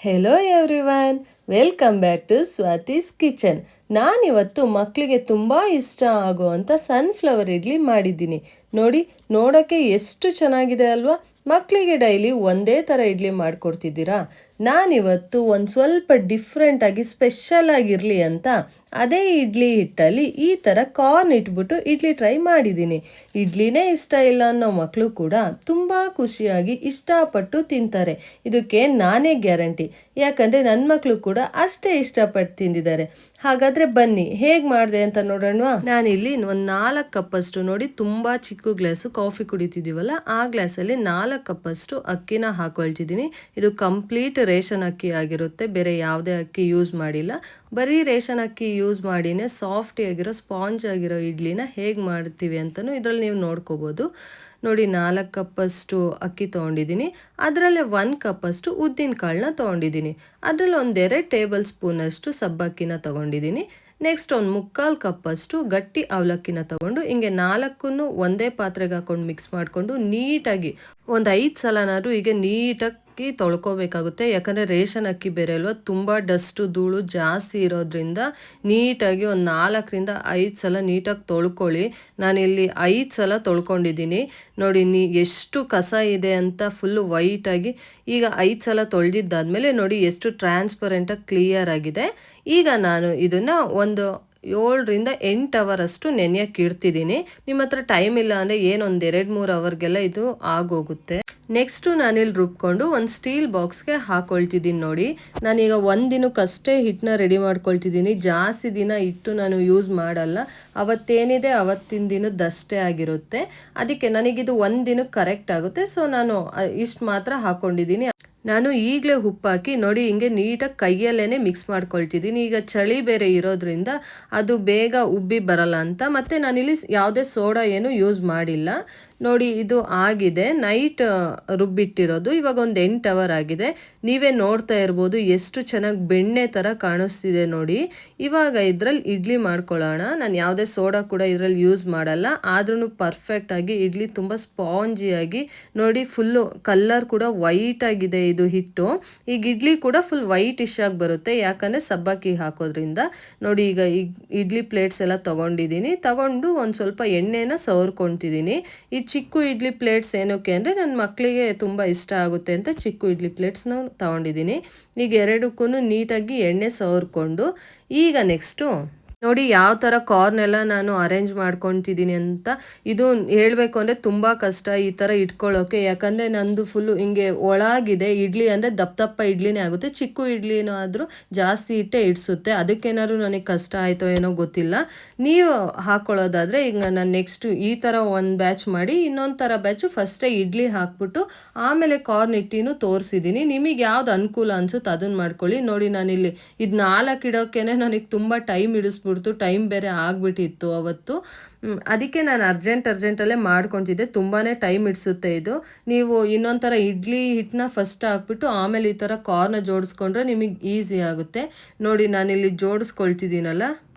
Hello everyone, welcome back to Swathi's kitchen. ನಾನಿವತ್ತು ಮಕ್ಕಳಿಗೆ ತುಂಬ ಇಷ್ಟ ಆಗುವಂಥ ಸನ್ಫ್ಲವರ್ ಇಡ್ಲಿ ಮಾಡಿದ್ದೀನಿ. ನೋಡಿ, ನೋಡೋಕ್ಕೆ ಎಷ್ಟು ಚೆನ್ನಾಗಿದೆ ಅಲ್ವಾ? ಮಕ್ಕಳಿಗೆ ಡೈಲಿ ಒಂದೇ ಥರ ಇಡ್ಲಿ ಮಾಡಿಕೊಡ್ತಿದ್ದೀರಾ? ನಾನಿವತ್ತು ಒಂದು ಸ್ವಲ್ಪ ಡಿಫ್ರೆಂಟಾಗಿ ಸ್ಪೆಷಲ್ ಆಗಿರಲಿ ಅಂತ ಅದೇ ಇಡ್ಲಿ ಹಿಟ್ಟಲ್ಲಿ ಈ ಥರ ಕಾರ್ನ್ ಇಟ್ಬಿಟ್ಟು ಇಡ್ಲಿ ಟ್ರೈ ಮಾಡಿದ್ದೀನಿ. ಇಡ್ಲಿನೇ ಇಷ್ಟ ಇಲ್ಲ ಅನ್ನೋ ಮಕ್ಕಳು ಕೂಡ ತುಂಬ ಖುಷಿಯಾಗಿ ಇಷ್ಟಪಟ್ಟು ತಿಂತಾರೆ. ಇದಕ್ಕೆ ನಾನೇ ಗ್ಯಾರಂಟಿ, ಯಾಕಂದರೆ ನನ್ನ ಮಕ್ಕಳು ಕೂಡ ಅಷ್ಟೇ ಇಷ್ಟಪಟ್ಟು ತಿಂದಿದ್ದಾರೆ. ಹಾಗಾದರೆ ಬನ್ನಿ ಹೇಗೆ ಮಾಡಿದೆ ಅಂತ ನೋಡೋಣವಾ? ನಾನಿಲ್ಲಿ ಒಂದು 4 ಕಪ್ಪಷ್ಟು, ನೋಡಿ ತುಂಬ ಚಿಕ್ಕ ಗ್ಲಾಸು ಕಾಫಿ ಕುಡಿತಿದ್ದೀವಲ್ಲ ಆ ಗ್ಲಾಸಲ್ಲಿ 4 ಕಪ್ಪಷ್ಟು ಅಕ್ಕಿನ ಹಾಕೊಳ್ತಿದ್ದೀನಿ. ಇದು ಕಂಪ್ಲೀಟ್ ರೇಷನ್ ಅಕ್ಕಿ ಆಗಿರುತ್ತೆ, ಬೇರೆ ಯಾವುದೇ ಅಕ್ಕಿ ಯೂಸ್ ಮಾಡಿಲ್ಲ. ಬರೀ ರೇಷನ್ ಅಕ್ಕಿ ಯೂಸ್ ಮಾಡಿನೇ ಸಾಫ್ಟಿ ಆಗಿರೋ ಸ್ಪಾಂಜ್ ಆಗಿರೋ ಇಡ್ಲಿನ ಹೇಗೆ ಮಾಡ್ತೀವಿ ಅಂತಲೂ ಇದರಲ್ಲಿ ನೀವು ನೋಡ್ಕೋಬೋದು. ನೋಡಿ, 4 ಕಪ್ಪಷ್ಟು ಅಕ್ಕಿ ತೊಗೊಂಡಿದ್ದೀನಿ. ಅದರಲ್ಲೇ 1 ಕಪ್ಪಷ್ಟು ಉದ್ದಿನ ಕಾಳನ್ನ ತೊಗೊಂಡಿದ್ದೀನಿ. ಅದರಲ್ಲಿ 1-2 ಟೇಬಲ್ ಸ್ಪೂನಷ್ಟು ಸಬ್ಬಕ್ಕಿನ ತೊಗೊಂಡಿದ್ದೀನಿ. ನೆಕ್ಸ್ಟ್ ಒಂದು 3/4 ಕಪ್ಪಷ್ಟು ಗಟ್ಟಿ ಅವಲಕ್ಕಿನ ತೊಗೊಂಡು ಹಿಂಗೆ 4ಕ್ಕೂ ಒಂದೇ ಪಾತ್ರೆಗೆ ಹಾಕೊಂಡು ಮಿಕ್ಸ್ ಮಾಡಿಕೊಂಡು ನೀಟಾಗಿ ಒಂದು 5 ಸಲನಾದರೂ ಹೀಗೆ ನೀಟಾಗಿ ತೊಳ್ಕೊಬೇಕಾಗುತ್ತೆ. ಯಾಕಂದರೆ ರೇಷನ್ ಅಕ್ಕಿ ಬೇರೆ ಅಲ್ವಾ, ತುಂಬ ಡಸ್ಟು ಧೂಳು ಜಾಸ್ತಿ ಇರೋದ್ರಿಂದ ನೀಟಾಗಿ ಒಂದು 4-5 ಸಲ ನೀಟಾಗಿ ತೊಳ್ಕೊಳ್ಳಿ. ನಾನಿಲ್ಲಿ 5 ಸಲ ತೊಳ್ಕೊಂಡಿದ್ದೀನಿ. ನೋಡಿ, ಎಷ್ಟು ಕಸ ಇದೆ ಅಂತ ಫುಲ್ಲು ವೈಟಾಗಿ. ಈಗ 5 ಸಲ ತೊಳೆದಿದ್ದಾದಮೇಲೆ ನೋಡಿ ಎಷ್ಟು ಟ್ರಾನ್ಸ್ಪರೆಂಟಾಗಿ ಕ್ಲಿಯರ್ ಆಗಿದೆ. ಈಗ ನಾನು ಇದನ್ನು ಒಂದು 7-8 ಅವರಷ್ಟು ನೆನೆಯೋಕ್ಕೆ ಇಡ್ತಿದ್ದೀನಿ. ನಿಮ್ಮ ಹತ್ರ ಟೈಮ್ ಇಲ್ಲ ಅಂದರೆ ಏನೊಂದು 2-3 ಅವರ್ಗೆಲ್ಲ ಇದು ಆಗೋಗುತ್ತೆ. ನೆಕ್ಸ್ಟು ನಾನಿಲ್ಲಿ ರುಬ್ಕೊಂಡು ಒಂದು ಸ್ಟೀಲ್ ಬಾಕ್ಸ್ಗೆ ಹಾಕ್ಕೊಳ್ತಿದ್ದೀನಿ. ನೋಡಿ, ನಾನೀಗ ಒಂದು ದಿನಕ್ಕಷ್ಟೇ ಹಿಟ್ಟನ್ನ ರೆಡಿ ಮಾಡ್ಕೊಳ್ತಿದ್ದೀನಿ. ಜಾಸ್ತಿ ದಿನ ಇಟ್ಟು ನಾನು ಯೂಸ್ ಮಾಡಲ್ಲ. ಅವತ್ತೇನಿದೆ ಅವತ್ತಿನ ದಿನದಷ್ಟೇ ಆಗಿರುತ್ತೆ. ಅದಕ್ಕೆ ನನಗಿದು ಒಂದು ದಿನಕ್ಕೆ ಕರೆಕ್ಟ್ ಆಗುತ್ತೆ. ಸೊ ನಾನು ಇಷ್ಟು ಮಾತ್ರ ಹಾಕ್ಕೊಂಡಿದ್ದೀನಿ. ನಾನು ಈಗಲೇ ಉಪ್ಪಾಕಿ ನೋಡಿ ಹಿಂಗೆ ನೀಟಾಗಿ ಕೈಯಲ್ಲೇ ಮಿಕ್ಸ್ ಮಾಡ್ಕೊಳ್ತಿದ್ದೀನಿ. ಈಗ ಚಳಿ ಬೇರೆ ಇರೋದ್ರಿಂದ ಅದು ಬೇಗ ಉಬ್ಬಿ ಬರಲ್ಲ ಅಂತ. ಮತ್ತು ನಾನಿಲ್ಲಿ ಯಾವುದೇ ಸೋಡಾ ಏನು ಯೂಸ್ ಮಾಡಿಲ್ಲ. ನೋಡಿ, ಇದು ಆಗಿದೆ, ನೈಟ್ ರುಬ್ಬಿಟ್ಟಿರೋದು. ಇವಾಗ ಒಂದು 8 ಅವರ್ ಆಗಿದೆ. ನೀವೇ ನೋಡ್ತಾ ಇರ್ಬೋದು ಎಷ್ಟು ಚೆನ್ನಾಗಿ ಬೆಣ್ಣೆ ಥರ ಕಾಣಿಸ್ತಿದೆ ನೋಡಿ. ಇವಾಗ ಇದರಲ್ಲಿ ಇಡ್ಲಿ ಮಾಡ್ಕೊಳ್ಳೋಣ. ನಾನು ಯಾವುದೇ ಸೋಡಾ ಕೂಡ ಇದರಲ್ಲಿ ಯೂಸ್ ಮಾಡಲ್ಲ. ಆದ್ರೂ ಪರ್ಫೆಕ್ಟಾಗಿ ಇಡ್ಲಿ ತುಂಬ ಸ್ಪಾಂಜಿಯಾಗಿ ನೋಡಿ, ಫುಲ್ಲು ಕಲ್ಲರ್ ಕೂಡ ವೈಟ್ ಆಗಿದೆ ಇದು ಹಿಟ್ಟು. ಈಗ ಇಡ್ಲಿ ಕೂಡ ಫುಲ್ ವೈಟಿಶ್ ಆಗಿ ಬರುತ್ತೆ, ಯಾಕಂದರೆ ಸಬ್ಬಕ್ಕಿ ಹಾಕೋದ್ರಿಂದ. ನೋಡಿ, ಈಗ ಇಡ್ಲಿ ಪ್ಲೇಟ್ಸ್ ಎಲ್ಲ ತೊಗೊಂಡಿದ್ದೀನಿ. ತಗೊಂಡು ಒಂದು ಸ್ವಲ್ಪ ಎಣ್ಣೆನ ಸವರ್ಕೊತಿದ್ದೀನಿ. ಈ ಚಿಕ್ಕ ಇಡ್ಲಿ ಪ್ಲೇಟ್ಸ್ ಏನಕ್ಕೆ ಅಂದರೆ ನನ್ನ ಮಕ್ಕಳಿಗೆ ತುಂಬ ಇಷ್ಟ ಆಗುತ್ತೆ ಅಂತ ಚಿಕ್ಕ ಇಡ್ಲಿ ಪ್ಲೇಟ್ಸ್ನ ತೊಗೊಂಡಿದ್ದೀನಿ. ಈಗ ಎರಡಕ್ಕೂ ನೀಟಾಗಿ ಎಣ್ಣೆ ಸವರ್ಕೊಂಡು ಈಗ ನೆಕ್ಸ್ಟು ನೋಡಿ ಯಾವ ಥರ ಕಾರ್ನೆಲ್ಲ ನಾನು ಅರೇಂಜ್ ಮಾಡ್ಕೊತಿದ್ದೀನಿ ಅಂತ. ಇದು ಹೇಳಬೇಕು ಅಂದರೆ ತುಂಬ ಕಷ್ಟ ಈ ಥರ ಇಟ್ಕೊಳ್ಳೋಕ್ಕೆ, ಯಾಕಂದರೆ ನಂದು ಫುಲ್ಲು ಹಿಂಗೆ ಒಳಗಿದೆ. ಇಡ್ಲಿ ಅಂದರೆ ದಪ್ಪ ದಪ್ಪ ಇಡ್ಲಿನೇ ಆಗುತ್ತೆ, ಚಿಕ್ಕ ಇಡ್ಲಿನೂ ಆದರೂ ಜಾಸ್ತಿ ಇಟ್ಟೆ ಇಡಿಸುತ್ತೆ. ಅದಕ್ಕೇನಾದ್ರು ನನಗೆ ಕಷ್ಟ ಆಯಿತೋ ಏನೋ ಗೊತ್ತಿಲ್ಲ. ನೀವು ಹಾಕ್ಕೊಳ್ಳೋದಾದರೆ ಈಗ ನಾನು ನೆಕ್ಸ್ಟು ಈ ಥರ ಒಂದು ಬ್ಯಾಚ್ ಮಾಡಿ ಇನ್ನೊಂದು ಥರ ಬ್ಯಾಚು ಫಸ್ಟೇ ಇಡ್ಲಿ ಹಾಕ್ಬಿಟ್ಟು ಆಮೇಲೆ ಕಾರ್ನ್ ಇಟ್ಟಿನೂ ತೋರಿಸಿದ್ದೀನಿ. ನಿಮಗೆ ಯಾವ್ದು ಅನುಕೂಲ ಅನಿಸುತ್ತೆ ಅದನ್ನು ಮಾಡ್ಕೊಳ್ಳಿ. ನೋಡಿ, ನಾನಿಲ್ಲಿ ಇದು 4 ಇಡೋಕ್ಕೇ ನನಗೆ ತುಂಬ ಟೈಮ್ ಹಿಡಿಸ್ಬಿಡ್ತು. ಟೈಮ್ ಬೇರೆ ಆಗಿಬಿಟ್ಟಿತ್ತು ಅವತ್ತು. ಅದಕ್ಕೆ ನಾನು ಅರ್ಜೆಂಟಲ್ಲೇ ಮಾಡ್ಕೊತಿದ್ದೆ. ತುಂಬಾ ಟೈಮ್ ಹಿಡಿಸುತ್ತೆ ಇದು. ನೀವು ಇನ್ನೊಂದು ಥರ ಇಡ್ಲಿ ಹಿಟ್ಟನ್ನ ಫಸ್ಟ್ ಹಾಕ್ಬಿಟ್ಟು ಆಮೇಲೆ ಈ ಥರ ಕಾರ್ನ ಜೋಡಿಸ್ಕೊಂಡ್ರೆ ನಿಮಗೆ ಈಸಿ ಆಗುತ್ತೆ. ನೋಡಿ, ನಾನಿಲ್ಲಿ ಜೋಡಿಸ್ಕೊಳ್ತಿದ್ದೀನಲ್ಲ.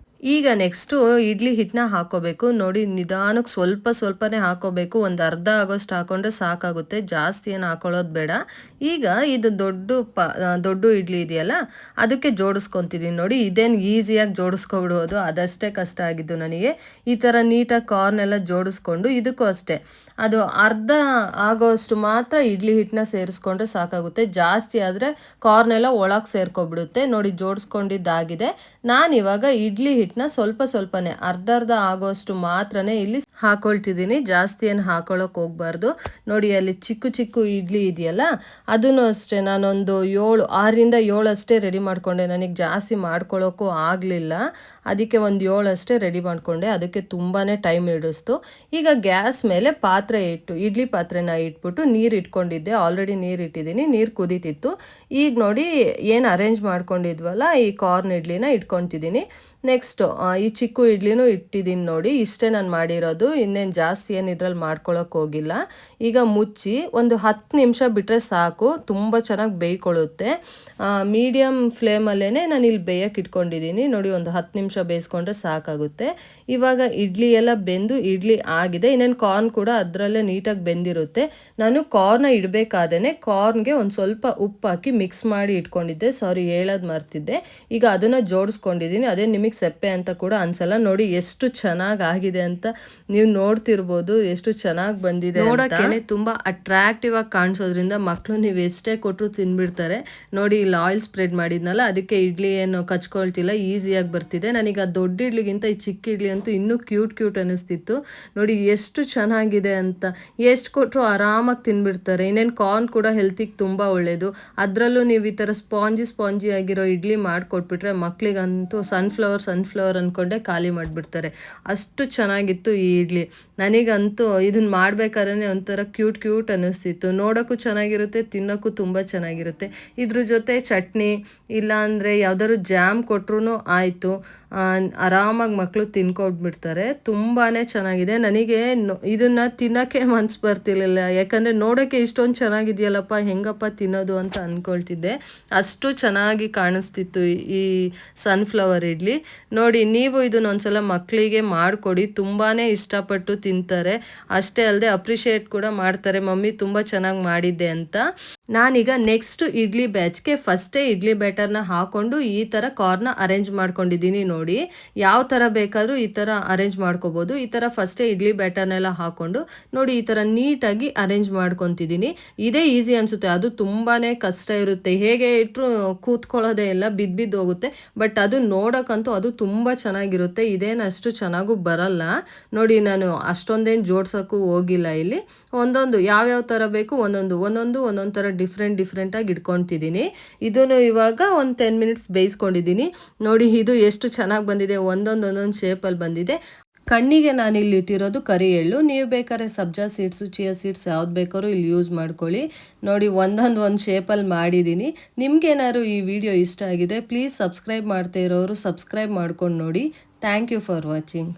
ಈಗ ನೆಕ್ಸ್ಟು ಇಡ್ಲಿ ಹಿಟ್ಟನ್ನ ಹಾಕ್ಕೋಬೇಕು. ನೋಡಿ, ನಿಧಾನಕ್ಕೆ ಸ್ವಲ್ಪನೇ ಹಾಕ್ಕೋಬೇಕು. ಒಂದು ಅರ್ಧ ಆಗೋಷ್ಟು ಹಾಕ್ಕೊಂಡ್ರೆ ಸಾಕಾಗುತ್ತೆ, ಜಾಸ್ತಿ ಏನು ಹಾಕ್ಕೊಳ್ಳೋದು ಬೇಡ. ಈಗ ಇದು ದೊಡ್ಡ ಇಡ್ಲಿ ಇದೆಯಲ್ಲ ಅದಕ್ಕೆ ಜೋಡಿಸ್ಕೊತಿದ್ದೀನಿ. ನೋಡಿ, ಇದೇನು ಈಸಿಯಾಗಿ ಜೋಡಿಸ್ಕೊಬಿಡ್ಬೋದು, ಅದಷ್ಟೇ ಕಷ್ಟ ಆಗಿದ್ದು ನನಗೆ. ಈ ಥರ ನೀಟಾಗಿ ಕಾರ್ನೆಲ್ಲ ಜೋಡಿಸ್ಕೊಂಡು ಇದಕ್ಕೂ ಅಷ್ಟೇ ಅದು ಅರ್ಧ ಆಗೋಷ್ಟು ಮಾತ್ರ ಇಡ್ಲಿ ಹಿಟ್ಟನ್ನ ಸೇರಿಸ್ಕೊಂಡ್ರೆ ಸಾಕಾಗುತ್ತೆ. ಜಾಸ್ತಿ ಆದರೆ ಕಾರ್ನೆಲ್ಲ ಒಳಗೆ ಸೇರ್ಕೊಬಿಡುತ್ತೆ. ನೋಡಿ, ಜೋಡಿಸ್ಕೊಂಡಿದ್ದಾಗಿದೆ. ನಾನಿವಾಗ ಇಡ್ಲಿ ಹಿಟ್ಟನ್ನ ಸ್ವಲ್ಪನೇ ಅರ್ಧ ಆಗೋಷ್ಟು ಮಾತ್ರನೇ ಇಲ್ಲಿ ಹಾಕೊಳ್ತಿದ್ದೀನಿ. ಜಾಸ್ತಿ ಏನು ಹಾಕೊಳ್ಳೋಕೆ ಹೋಗ್ಬಾರ್ದು. ನೋಡಿ, ಅಲ್ಲಿ ಚಿಕ್ಕ ಇಡ್ಲಿ ಇದೆಯಲ್ಲ ಅದನ್ನು ಅಷ್ಟೇ ನಾನೊಂದು 6-7 ಅಷ್ಟೇ ರೆಡಿ ಮಾಡಿಕೊಂಡೆ. ನನಗೆ ಜಾಸ್ತಿ ಮಾಡ್ಕೊಳ್ಳೋಕ್ಕೂ ಆಗಲಿಲ್ಲ, ಅದಕ್ಕೆ ಒಂದು 7 ಅಷ್ಟೇ ರೆಡಿ ಮಾಡಿಕೊಂಡೆ. ಅದಕ್ಕೆ ತುಂಬಾ ಟೈಮ್ ಹಿಡಿಸ್ತು. ಈಗ ಗ್ಯಾಸ್ ಮೇಲೆ ಇಡ್ಲಿ ಪಾತ್ರೆನ ಇಟ್ಬಿಟ್ಟು ನೀರು ಇಟ್ಕೊಂಡಿದ್ದೆ. ಆಲ್ರೆಡಿ ನೀರು ಇಟ್ಟಿದ್ದೀನಿ, ನೀರು ಕುದೀತಿತ್ತು. ಈಗ ನೋಡಿ ಏನು ಅರೇಂಜ್ ಮಾಡ್ಕೊಂಡಿದ್ವಲ್ಲ ಈ ಕಾರ್ನ್ ಇಡ್ಲಿನ ಇಟ್ಕೊತಿದ್ದೀನಿ. ನೆಕ್ಸ್ಟ್ ನೆಕ್ಸ್ಟು ಈ ಚಿಕ್ಕು ಇಡ್ಲಿನೂ ಇಟ್ಟಿದ್ದೀನಿ ನೋಡಿ. ಇಷ್ಟೇ ನಾನು ಮಾಡಿರೋದು, ಇನ್ನೇನು ಜಾಸ್ತಿ ಏನು ಇದ್ರಲ್ಲಿ ಮಾಡ್ಕೊಳಕ್ಕೆ ಹೋಗಿಲ್ಲ. ಈಗ ಮುಚ್ಚಿ ಒಂದು 10 ನಿಮಿಷ ಬಿಟ್ಟರೆ ಸಾಕು, ತುಂಬ ಚೆನ್ನಾಗಿ ಬೇಯ್ಕೊಳ್ಳುತ್ತೆ. ಮೀಡಿಯಮ್ ಫ್ಲೇಮಲ್ಲೇ ನಾನು ಇಲ್ಲಿ ಬೇಯಕ್ಕೆ ಇಟ್ಕೊಂಡಿದ್ದೀನಿ ನೋಡಿ. ಒಂದು 10 ನಿಮಿಷ ಬೇಯಿಸ್ಕೊಂಡ್ರೆ ಸಾಕಾಗುತ್ತೆ. ಇವಾಗ ಇಡ್ಲಿ ಎಲ್ಲ ಬೆಂದು ಇಡ್ಲಿ ಆಗಿದೆ. ಇನ್ನೇನು ಕಾರ್ನ್ ಕೂಡ ಅದರಲ್ಲೇ ನೀಟಾಗಿ ಬೆಂದಿರುತ್ತೆ. ನಾನು ಕಾರ್ನ ಇಡಬೇಕಾದ್ರೆ ಕಾರ್ನ್ಗೆ ಒಂದು ಸ್ವಲ್ಪ ಉಪ್ಪು ಹಾಕಿ ಮಿಕ್ಸ್ ಮಾಡಿ ಇಟ್ಕೊಂಡಿದ್ದೆ, ಸಾರಿ ಹೇಳೋದು ಮರ್ತಿದ್ದೆ. ಈಗ ಅದನ್ನು ಜೋಡಿಸ್ಕೊಂಡಿದ್ದೀನಿ. ಅದೇ ನಿಮಗೆ ಸಪ್ಪೆ ಅಂತ ಕೂಡ ಅನ್ಸಲ್ಲ. ನೋಡಿ ಎಷ್ಟು ಚೆನ್ನಾಗಿ ಆಗಿದೆ ಅಂತ ನೀವು ನೋಡ್ತಿರ್ಬೋದು, ಎಷ್ಟು ಚೆನ್ನಾಗಿ ಬಂದಿದೆ. ನೋಡೋಕ್ಕೇನೆ ತುಂಬ ಅಟ್ರಾಕ್ಟಿವ್ ಆಗಿ ಕಾಣಿಸೋದ್ರಿಂದ ಮಕ್ಕಳು ನೀವು ಎಷ್ಟೇ ಕೊಟ್ಟರು ತಿನ್ಬಿಡ್ತಾರೆ. ನೋಡಿ ಇಲ್ಲಿ ಆಯಿಲ್ ಸ್ಪ್ರೆಡ್ ಮಾಡಿದ್ನಲ್ಲ, ಅದಕ್ಕೆ ಇಡ್ಲಿ ಏನು ಕಚ್ಕೊಳ್ತಿಲ್ಲ, ಈಸಿಯಾಗಿ ಬರ್ತಿದೆ. ನನಗೆ ಆ ದೊಡ್ಡ ಇಡ್ಲಿಗಿಂತ ಈ ಚಿಕ್ಕ ಇಡ್ಲಿ ಅಂತೂ ಇನ್ನೂ ಕ್ಯೂಟ್ ಅನ್ನಿಸ್ತಿತ್ತು. ನೋಡಿ ಎಷ್ಟು ಚೆನ್ನಾಗಿದೆ ಅಂತ. ಎಷ್ಟು ಕೊಟ್ಟರು ಆರಾಮಾಗಿ ತಿನ್ಬಿಡ್ತಾರೆ. ಇನ್ನೇನು ಕಾರ್ನ್ ಕೂಡ ಹೆಲ್ತಿಗೆ ತುಂಬ ಒಳ್ಳೆಯದು. ಅದರಲ್ಲೂ ನೀವು ಈ ಥರ ಸ್ಪಾಂಜಿ ಆಗಿರೋ ಇಡ್ಲಿ ಮಾಡಿಕೊಟ್ಬಿಟ್ರೆ ಮಕ್ಕಳಿಗಂತೂ ಸನ್ಫ್ಲವರ್ ಅಂದ್ಕೊಂಡೆ ಖಾಲಿ ಮಾಡಿಬಿಡ್ತಾರೆ. ಅಷ್ಟು ಚೆನ್ನಾಗಿತ್ತು ಈ ಇಡ್ಲಿ. ನನಗಂತೂ ಇದನ್ನು ಮಾಡಬೇಕಾದ್ರೆ ಒಂಥರ ಕ್ಯೂಟ್ ಅನ್ನಿಸ್ತಿತ್ತು. ನೋಡೋಕ್ಕೂ ಚೆನ್ನಾಗಿರುತ್ತೆ, ತಿನ್ನೋಕ್ಕೂ ತುಂಬ ಚೆನ್ನಾಗಿರುತ್ತೆ. ಇದ್ರ ಜೊತೆ ಚಟ್ನಿ ಇಲ್ಲಾಂದರೆ ಯಾವುದಾದ್ರು ಜಾಮ್ ಕೊಟ್ರೂ ಆಯಿತು, ಆರಾಮಾಗಿ ಮಕ್ಕಳು ತಿನ್ಕೊಟ್ಬಿಡ್ತಾರೆ. ತುಂಬಾ ಚೆನ್ನಾಗಿದೆ. ನನಗೆ ಇದನ್ನು ತಿನ್ನೋಕ್ಕೆ ಮನ್ಸು ಬರ್ತಿರ್ಲಿಲ್ಲ, ಯಾಕಂದರೆ ನೋಡೋಕ್ಕೆ ಇಷ್ಟೊಂದು ಚೆನ್ನಾಗಿದೆಯಲ್ಲಪ್ಪ, ಹೆಂಗಪ್ಪ ತಿನ್ನೋದು ಅಂತ ಅಂದ್ಕೊಳ್ತಿದ್ದೆ. ಅಷ್ಟು ಚೆನ್ನಾಗಿ ಕಾಣಿಸ್ತಿತ್ತು ಈ ಸನ್ಫ್ಲವರ್ ಇಡ್ಲಿ. ನೋಡಿ ನೀವು ಇದನ್ನ ಒಂದ್ಸಲ ಮಕ್ಕಳಿಗೆ ಮಾಡಿಕೊಡಿ, ತುಂಬಾ ಇಷ್ಟಪಟ್ಟು ತಿಂತಾರೆ. ಅಷ್ಟೇ ಅಲ್ಲದೆ ಅಪ್ರಿಷಿಯೇಟ್ ಕೂಡ ಮಾಡ್ತಾರೆ, ಮಮ್ಮಿ ತುಂಬ ಚೆನ್ನಾಗಿ ಮಾಡಿದ್ದೆ ಅಂತ. ನಾನೀಗ ನೆಕ್ಸ್ಟ್ ಇಡ್ಲಿ ಬ್ಯಾಚ್ಗೆ ಫಸ್ಟೇ ಇಡ್ಲಿ ಬ್ಯಾಟರ್ನ ಹಾಕ್ಕೊಂಡು ಈ ಥರ ಕಾರ್ನ ಅರೇಂಜ್ ಮಾಡ್ಕೊಂಡಿದ್ದೀನಿ ನೋಡಿ. ಯಾವ ಥರ ಬೇಕಾದರೂ ಈ ಥರ ಅರೇಂಜ್ ಮಾಡ್ಕೋಬೋದು. ಈ ಥರ ಫಸ್ಟೇ ಇಡ್ಲಿ ಬ್ಯಾಟರ್ನೆಲ್ಲ ಹಾಕ್ಕೊಂಡು ನೋಡಿ ಈ ಥರ ನೀಟಾಗಿ ಅರೇಂಜ್ ಮಾಡ್ಕೊತಿದ್ದೀನಿ. ಇದೇ ಈಸಿ ಅನಿಸುತ್ತೆ, ಅದು ತುಂಬಾ ಕಷ್ಟ ಇರುತ್ತೆ. ಹೇಗೆ ಇಟ್ಟರು ಕೂತ್ಕೊಳ್ಳೋದೇ ಇಲ್ಲ, ಬಿದ್ದು ಹೋಗುತ್ತೆ. ಬಟ್ ಅದು ನೋಡೋಕ್ಕಂತೂ ಅದು ತುಂಬ ಚೆನ್ನಾಗಿರುತ್ತೆ. ಇದೇನು ಅಷ್ಟು ಚೆನ್ನಾಗೂ ಬರಲ್ಲ ನೋಡಿ. ನಾನು ಅಷ್ಟೊಂದೇನು ಜೋಡ್ಸೋಕ್ಕೂ ಹೋಗಿಲ್ಲ. ಇಲ್ಲಿ ಒಂದೊಂದು ಯಾವ್ಯಾವ ಥರ ಬೇಕು ಒಂದೊಂದು ಥರ ಡಿಫ್ರೆಂಟಾಗಿ ಇಟ್ಕೊತಿದ್ದೀನಿ. ಇದನ್ನು ಇವಾಗ ಒಂದು 10 ಮಿನಿಟ್ಸ್ ಬೇಯಿಸ್ಕೊಂಡಿದ್ದೀನಿ ನೋಡಿ. ಇದು ಎಷ್ಟು ಚೆನ್ನಾಗಿ ಬಂದಿದೆ, ಒಂದೊಂದು ಶೇಪಲ್ಲಿ ಬಂದಿದೆ. ಕಣ್ಣಿಗೆ ನಾನು ಇಲ್ಲಿ ಇಟ್ಟಿರೋದು ಕರಿ ಎಳ್ಳು. ನೀವು ಬೇಕಾದ್ರೆ ಸಬ್ಜಾ ಸೀಡ್ಸು, ಚಿಯಾ ಸೀಡ್ಸ್ ಯಾವ್ದು ಬೇಕಾದ್ರೂ ಇಲ್ಲಿ ಯೂಸ್ ಮಾಡ್ಕೊಳ್ಳಿ. ನೋಡಿ ಒಂದು ಶೇಪಲ್ಲಿ ಮಾಡಿದ್ದೀನಿ. ನಿಮ್ಗೇನಾದ್ರು ಈ ವಿಡಿಯೋ ಇಷ್ಟ ಆಗಿದೆ ಪ್ಲೀಸ್ ಸಬ್ಸ್ಕ್ರೈಬ್ ಮಾಡ್ತಾ ಇರೋರು ಸಬ್ಸ್ಕ್ರೈಬ್ ಮಾಡ್ಕೊಂಡು ನೋಡಿ. Thank you for watching.